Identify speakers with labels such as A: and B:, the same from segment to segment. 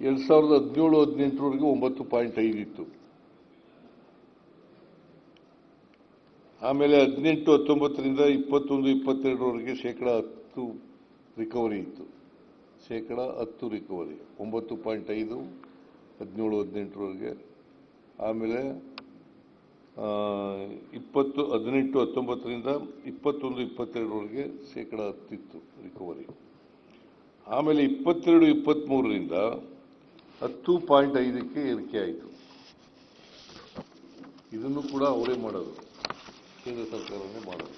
A: 2017-18 9.5 ಇತ್ತು. ಆಮೇಲೆ 18-19ರಿಂದ 21-22 10% ರಿಕವರಿ ಇತ್ತು. 10% ರಿಕವರಿ 9.5 17-18 ಆಮೇಲೆ 18-19ರಿಂದ 21-22 10% ಇತ್ತು ರಿಕವರಿ. ಆಮೇಲೆ 22-23ರಿಂದ 10.5ಕ್ಕೆ ಏರಿಕೆ ಆಯಿತು. ಇದನ್ನು ಕೂಡ ಅವರೇ ಮಾಡೋದು, ಕೇಂದ್ರ ಸರ್ಕಾರನೇ ಮಾಡೋದು.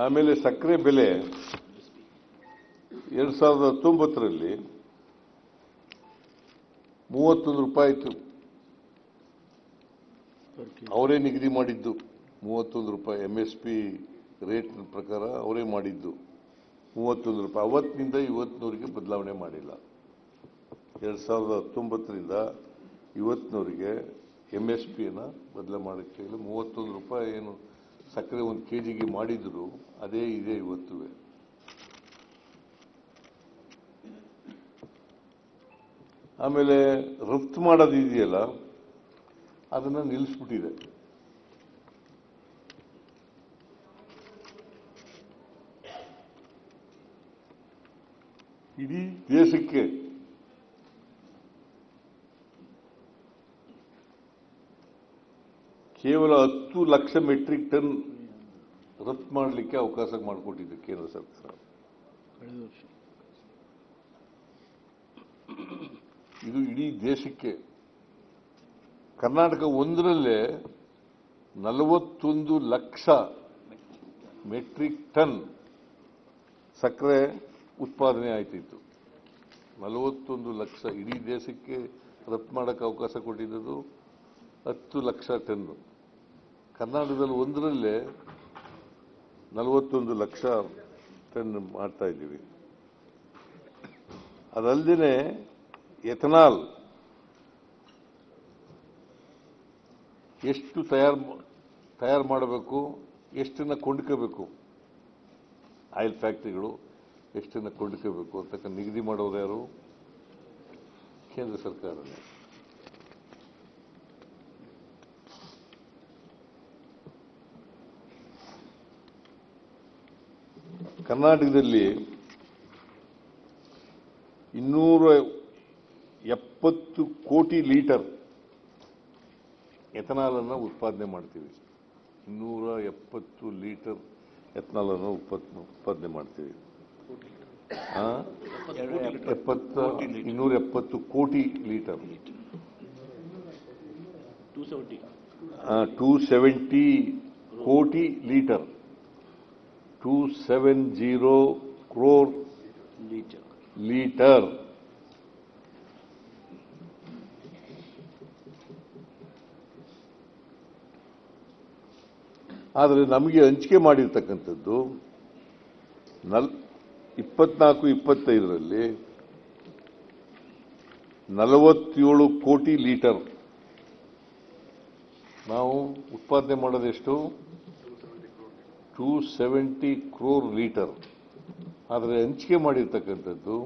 A: ಆಮೇಲೆ ಸಕ್ಕರೆ ಬೆಲೆ 2019ರಲ್ಲಿ 31 ರೂಪಾಯಿ ಇತ್ತು. ಅವರೇ ನಿಗದಿ ಮಾಡಿದ್ದು 31 ರೂಪಾಯಿ. MSP ರೇಟ್ ಪ್ರಕಾರ ಅವರೇ ಮಾಡಿದ್ದು 31 ರೂಪಾಯಿ. ಅವತ್ತಿನಿಂದ ಇವತ್ತಿನವರೆಗೆ ಬದಲಾವಣೆ ಮಾಡಿಲ್ಲ. 2019ರಿಂದ ಇವತ್ತಿನವರೆಗೆ MSPಯನ್ನು ಬದಲಾವಣೆ ಮಾಡೋಕ್ಕೆ 31 ರೂಪಾಯಿ ಏನು ಸಕ್ಕರೆ 1 kgಗೆ ಮಾಡಿದ್ರು ಅದೇ ಇದೆ ಇವತ್ತು. ಆಮೇಲೆ ರಫ್ತು ಮಾಡೋದು ಇದೆಯಲ್ಲ ಅದನ್ನು ನಿಲ್ಲಿಸ್ಬಿಟ್ಟಿದೆ. ಇಡೀ ದೇಶಕ್ಕೆ ಕೇವಲ 10 ಲಕ್ಷ ಮೆಟ್ರಿಕ್ ಟನ್ ರಫ್ತು ಮಾಡಲಿಕ್ಕೆ ಅವಕಾಶ ಮಾಡಿಕೊಟ್ಟಿದೆ ಕೇಂದ್ರ ಸರ್ಕಾರ. ಇದು ಇಡೀ ದೇಶಕ್ಕೆ. ಕರ್ನಾಟಕ ಒಂದರಲ್ಲೇ 41 ಲಕ್ಷ ಮೆಟ್ರಿಕ್ ಟನ್ ಸಕ್ಕರೆ ಉತ್ಪಾದನೆ ಆಯ್ತಿತ್ತು. 41 ಲಕ್ಷ ಇಡೀ ದೇಶಕ್ಕೆ ರಫ್ತು ಮಾಡೋಕ್ಕೆ ಅವಕಾಶ ಕೊಟ್ಟಿದ್ದು 10 ಲಕ್ಷ ಟನ್. ಕರ್ನಾಟಕದಲ್ಲಿ ಒಂದರಲ್ಲೇ 41 ಲಕ್ಷ ಟನ್ ಮಾಡ್ತಾ ಇದ್ದೀವಿ. ಅದಲ್ಲದೆ ಎಥನಾಲ್ ಎಷ್ಟು ತಯಾರು ಮಾಡಬೇಕು, ಎಷ್ಟನ್ನು ಕೊಂಡ್ಕೋಬೇಕು, ಆಯಿಲ್ ಫ್ಯಾಕ್ಟ್ರಿಗಳು ಎಷ್ಟನ್ನು ಕೊಂಡ್ಕೋಬೇಕು ಅಂತ ನಿಗದಿ ಮಾಡೋರು ಯಾರು? ಕೇಂದ್ರ ಸರ್ಕಾರನೇ. ಕರ್ನಾಟಕದಲ್ಲಿ 270 ಕೋಟಿ ಲೀಟರ್ ಎಥನಾಲ್ ಅನ್ನು ಉತ್ಪಾದನೆ ಮಾಡ್ತೀವಿ. 270 ಲೀಟರ್ ಎಥನಾಲ್ ಅನ್ನು ಉತ್ಪಾದನೆ ಮಾಡ್ತೀವಿ. 270 ಕೋಟಿ ಲೀಟರ್, 270 ಕೋಟಿ ಲೀಟರ್, 270 crore ಲೀಟರ್. ಆದರೆ ನಮಗೆ ಹಂಚಿಕೆ ಮಾಡಿರ್ತಕ್ಕಂಥದ್ದು 24-25ರಲ್ಲಿ 47 ಕೋಟಿ ಲೀಟರ್. ನಾವು ಉತ್ಪಾದನೆ ಮಾಡೋದೆಷ್ಟು? 270 crore ಲೀಟರ್. ಆದರೆ ಹಂಚಿಕೆ ಮಾಡಿರ್ತಕ್ಕಂಥದ್ದು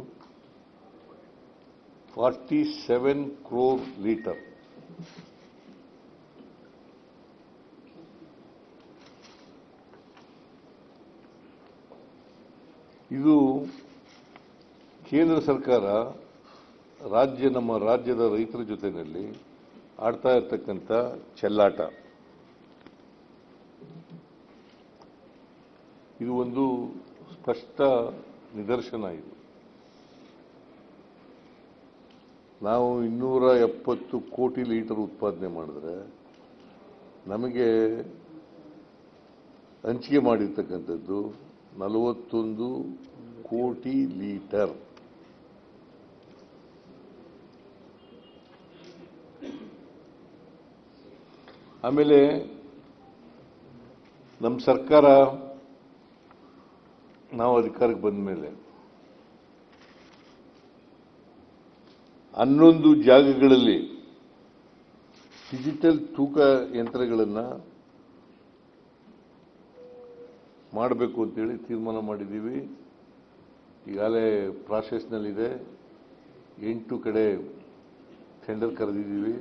A: 47 crore ಲೀಟರ್. ಇದು ಕೇಂದ್ರ ಸರ್ಕಾರ ನಮ್ಮ ರಾಜ್ಯದ ರೈತರ ಜೊತೆಯಲ್ಲಿ ಆಡ್ತಾ ಇರತಕ್ಕಂಥ ಚೆಲ್ಲಾಟ. ಇದು ಒಂದು ಸ್ಪಷ್ಟ ನಿದರ್ಶನ. ಇದು ನಾವು 270 ಕೋಟಿ ಲೀಟರ್ ಉತ್ಪಾದನೆ ಮಾಡಿದ್ರೆ ನಮಗೆ ಹಂಚಿಕೆ ಮಾಡಿರ್ತಕ್ಕಂಥದ್ದು 41 ಕೋಟಿ ಲೀಟರ್. ಆಮೇಲೆ ನಮ್ಮ ಸರ್ಕಾರ ನಾವು ಅಧಿಕಾರಕ್ಕೆ ಬಂದ ಮೇಲೆ 11 ಜಾಗಗಳಲ್ಲಿ ಡಿಜಿಟಲ್ ತೂಕ ಯಂತ್ರಗಳನ್ನು ಮಾಡಬೇಕು ಅಂತೇಳಿ ತೀರ್ಮಾನ ಮಾಡಿದ್ದೀವಿ. ಈಗಾಗಲೇ ಪ್ರಾಸೆಸ್ನಲ್ಲಿದೆ. 8 ಕಡೆ ಟೆಂಡರ್ ಕರೆದಿದ್ದೀವಿ.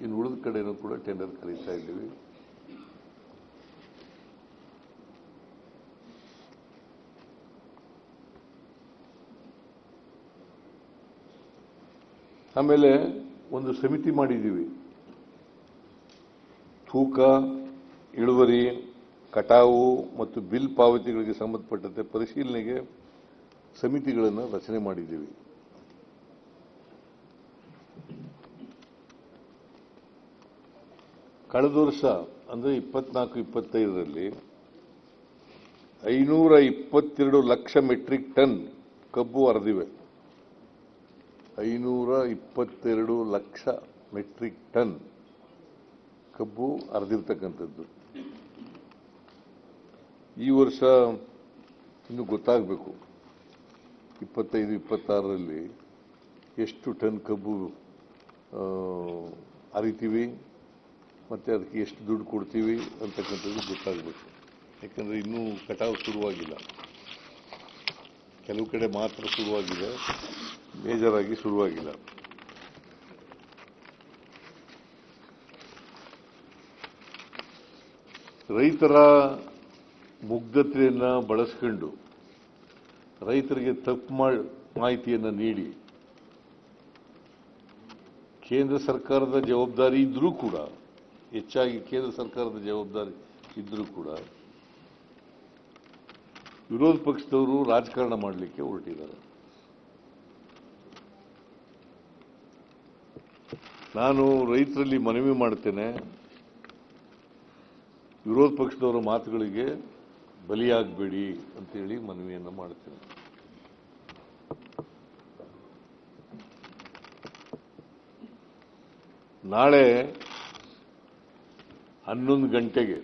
A: ಇನ್ನು ಉಳಿದ ಕಡೆನೂ ಕೂಡ ಟೆಂಡರ್ ಕರೀತಾ ಇದ್ದೀವಿ. ಆಮೇಲೆ ಒಂದು ಸಮಿತಿ ಮಾಡಿದ್ದೀವಿ. ತೂಕ, ಇಳುವರಿ, ಕಟಾವು ಮತ್ತು ಬಿಲ್ ಪಾವತಿಗಳಿಗೆ ಸಂಬಂಧಪಟ್ಟಂತೆ ಪರಿಶೀಲನೆಗೆ ಸಮಿತಿಗಳನ್ನು ರಚನೆ ಮಾಡಿದ್ದೀವಿ. ಕಳೆದ ವರ್ಷ ಅಂದರೆ 24-25ರಲ್ಲಿ 522 ಲಕ್ಷ ಮೆಟ್ರಿಕ್ ಟನ್ ಕಬ್ಬು ಹರಿದಿವೆ. 522 ಲಕ್ಷ ಮೆಟ್ರಿಕ್ ಟನ್ ಕಬ್ಬು ಹರಿದಿರ್ತಕ್ಕಂಥದ್ದು. ಈ ವರ್ಷ ಇನ್ನು ಗೊತ್ತಾಗಬೇಕು 25-26ರಲ್ಲಿ ಎಷ್ಟು ಟನ್ ಕಬ್ಬು ಹರಿತೀವಿ ಮತ್ತು ಅದಕ್ಕೆ ಎಷ್ಟು ದುಡ್ಡು ಕೊಡ್ತೀವಿ ಅಂತಕ್ಕಂಥದ್ದು ಗೊತ್ತಾಗಬೇಕು. ಯಾಕಂದರೆ ಇನ್ನೂ ಕಟಾವು ಶುರುವಾಗಿಲ್ಲ. ಕೆಲವು ಕಡೆ ಮಾತ್ರ ಶುರುವಾಗಿದೆ, ಮೇಜರ್ ಆಗಿ ಶುರುವಾಗಿಲ್ಲ. ರೈತರ ಮುಗ್ಧತೆಯನ್ನು ಬಳಸಿಕೊಂಡು ರೈತರಿಗೆ ತಪ್ಪು ಮಾಹಿತಿಯನ್ನು ನೀಡಿ ಕೇಂದ್ರ ಸರ್ಕಾರದ ಜವಾಬ್ದಾರಿ ಇದ್ದರೂ ಕೂಡ, ಹೆಚ್ಚಾಗಿ ಕೇಂದ್ರ ಸರ್ಕಾರದ ಜವಾಬ್ದಾರಿ ಇದ್ದರೂ ಕೂಡ ವಿರೋಧ ಪಕ್ಷದವರು ರಾಜಕಾರಣ ಮಾಡಲಿಕ್ಕೆ ಹೊರಟಿದ್ದಾರೆ. ನಾನು ರೈತರಲ್ಲಿ ಮನವಿ ಮಾಡ್ತೇನೆ, ವಿರೋಧ ಪಕ್ಷದವರ ಮಾತುಗಳಿಗೆ ಬಲಿಯಾಗಬೇಡಿ ಅಂತೇಳಿ ಮನವಿಯನ್ನು ಮಾಡ್ತೇನೆ. ನಾಳೆ 11 ಗಂಟೆಗೆ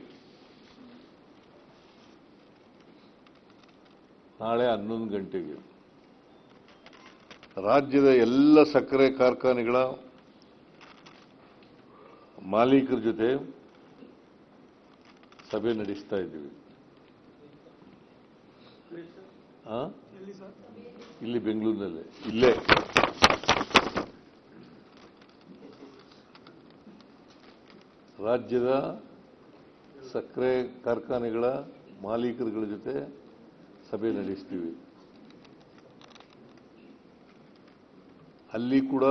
A: ರಾಜ್ಯದ ಎಲ್ಲ ಸಕ್ಕರೆ ಕಾರ್ಖಾನೆಗಳ ಮಾಲೀಕರ ಜೊತೆ ಸಭೆ ನಡೆಸ್ತಾ ಇದ್ದೀವಿ. ಇಲ್ಲಿ ಬೆಂಗಳೂರಿನಲ್ಲೇ, ಇಲ್ಲೇ ರಾಜ್ಯದ ಸಕ್ಕರೆ ಕಾರ್ಖಾನೆಗಳ ಮಾಲೀಕರುಗಳ ಜೊತೆ ಸಭೆ ನಡೆಸ್ತೀವಿ. ಅಲ್ಲಿ ಕೂಡ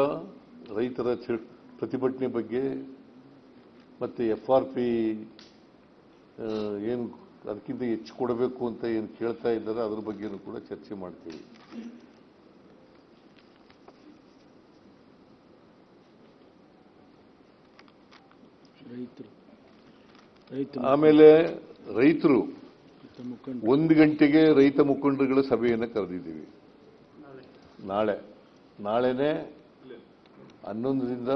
A: ರೈತರ ಪ್ರತಿಭಟನೆ ಬಗ್ಗೆ ಮತ್ತು FRP ಏನು ಅದಕ್ಕಿಂತ ಹೆಚ್ಚು ಕೊಡಬೇಕು ಅಂತ ಏನು ಕೇಳ್ತಾ ಇದ್ದಾರೆ ಅದ್ರ ಬಗ್ಗೆನೂ ಕೂಡ ಚರ್ಚೆ ಮಾಡ್ತೀವಿ. ಆಮೇಲೆ ರೈತರು 1 ಗಂಟೆಗೆ ರೈತ ಮುಖಂಡರುಗಳ ಸಭೆಯನ್ನು ಕರೆದಿದ್ದೀವಿ. ನಾಳೆನೇ 11ರಿಂದ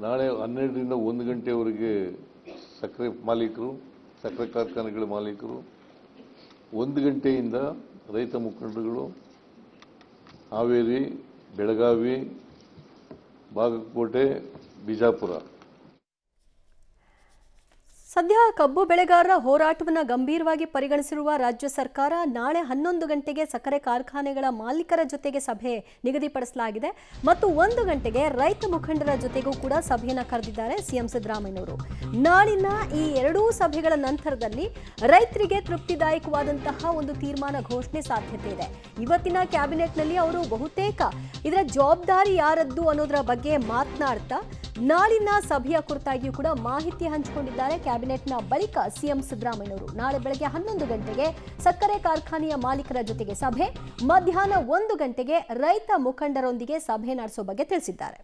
A: ನಾಳೆ 12ರಿಂದ 1 ಗಂಟೆವರೆಗೆ ಸಕ್ಕರೆ ಮಾಲೀಕರು, ಸಕ್ಕರೆ ಕಾರ್ಖಾನೆಗಳ ಮಾಲೀಕರು, 1 ಗಂಟೆಯಿಂದ ರೈತ ಮುಖಂಡರುಗಳು ಹಾವೇರಿ, ಬೆಳಗಾವಿ, ಬಾಗಲಕೋಟೆ, ಬಿಜಾಪುರ.
B: ಸದ್ಯ ಕಬ್ಬು ಬೆಳೆಗಾರರ ಹೋರಾಟವನ್ನು ಗಂಭೀರವಾಗಿ ಪರಿಗಣಿಸಿರುವ ರಾಜ್ಯ ಸರ್ಕಾರ ನಾಳೆ 11 ಗಂಟೆಗೆ ಸಕ್ಕರೆ ಕಾರ್ಖಾನೆಗಳ ಮಾಲೀಕರ ಜೊತೆಗೆ ಸಭೆ ನಿಗದಿಪಡಿಸಲಾಗಿದೆ ಮತ್ತು 1 ಗಂಟೆಗೆ ರೈತ ಮುಖಂಡರ ಜೊತೆಗೂ ಕೂಡ ಸಭೆಯನ್ನು ಕರೆದಿದ್ದಾರೆ ಸಿಎಂ ಸಿದ್ದರಾಮಯ್ಯನವರು. ನಾಳಿನ ಈ ಎರಡೂ ಸಭೆಗಳ ನಂತರದಲ್ಲಿ ರೈತರಿಗೆ ತೃಪ್ತಿದಾಯಕವಾದಂತಹ ಒಂದು ತೀರ್ಮಾನ ಘೋಷಣೆ ಸಾಧ್ಯತೆ ಇದೆ. ಇವತ್ತಿನ ಕ್ಯಾಬಿನೆಟ್ನಲ್ಲಿ ಅವರು ಬಹುತೇಕ ಇದರ ಜವಾಬ್ದಾರಿ ಯಾರದ್ದು ಅನ್ನೋದರ ಬಗ್ಗೆ ಮಾತನಾಡ್ತಾ ನಾಳಿನ ಸಭೆಯ ಕುರಿತಾಗಿಯೂ ಕೂಡ ಮಾಹಿತಿ ಹಂಚಿಕೊಂಡಿದ್ದಾರೆ. ಕ್ಯಾಬಿನೆಟ್ನ ಬಳಿಕ ಸಿಎಂ ಸಿದ್ದರಾಮಯ್ಯನವರು ನಾಳೆ ಬೆಳಗ್ಗೆ 11 ಗಂಟೆಗೆ ಸಕ್ಕರೆ ಕಾರ್ಖಾನೆಯ ಮಾಲೀಕರ ಜೊತೆಗೆ ಸಭೆ, ಮಧ್ಯಾಹ್ನ 1 ಗಂಟೆಗೆ ರೈತ ಮುಖಂಡರೊಂದಿಗೆ ಸಭೆ ನಡೆಸೋ ಬಗ್ಗೆ ತಿಳಿಸಿದ್ದಾರೆ.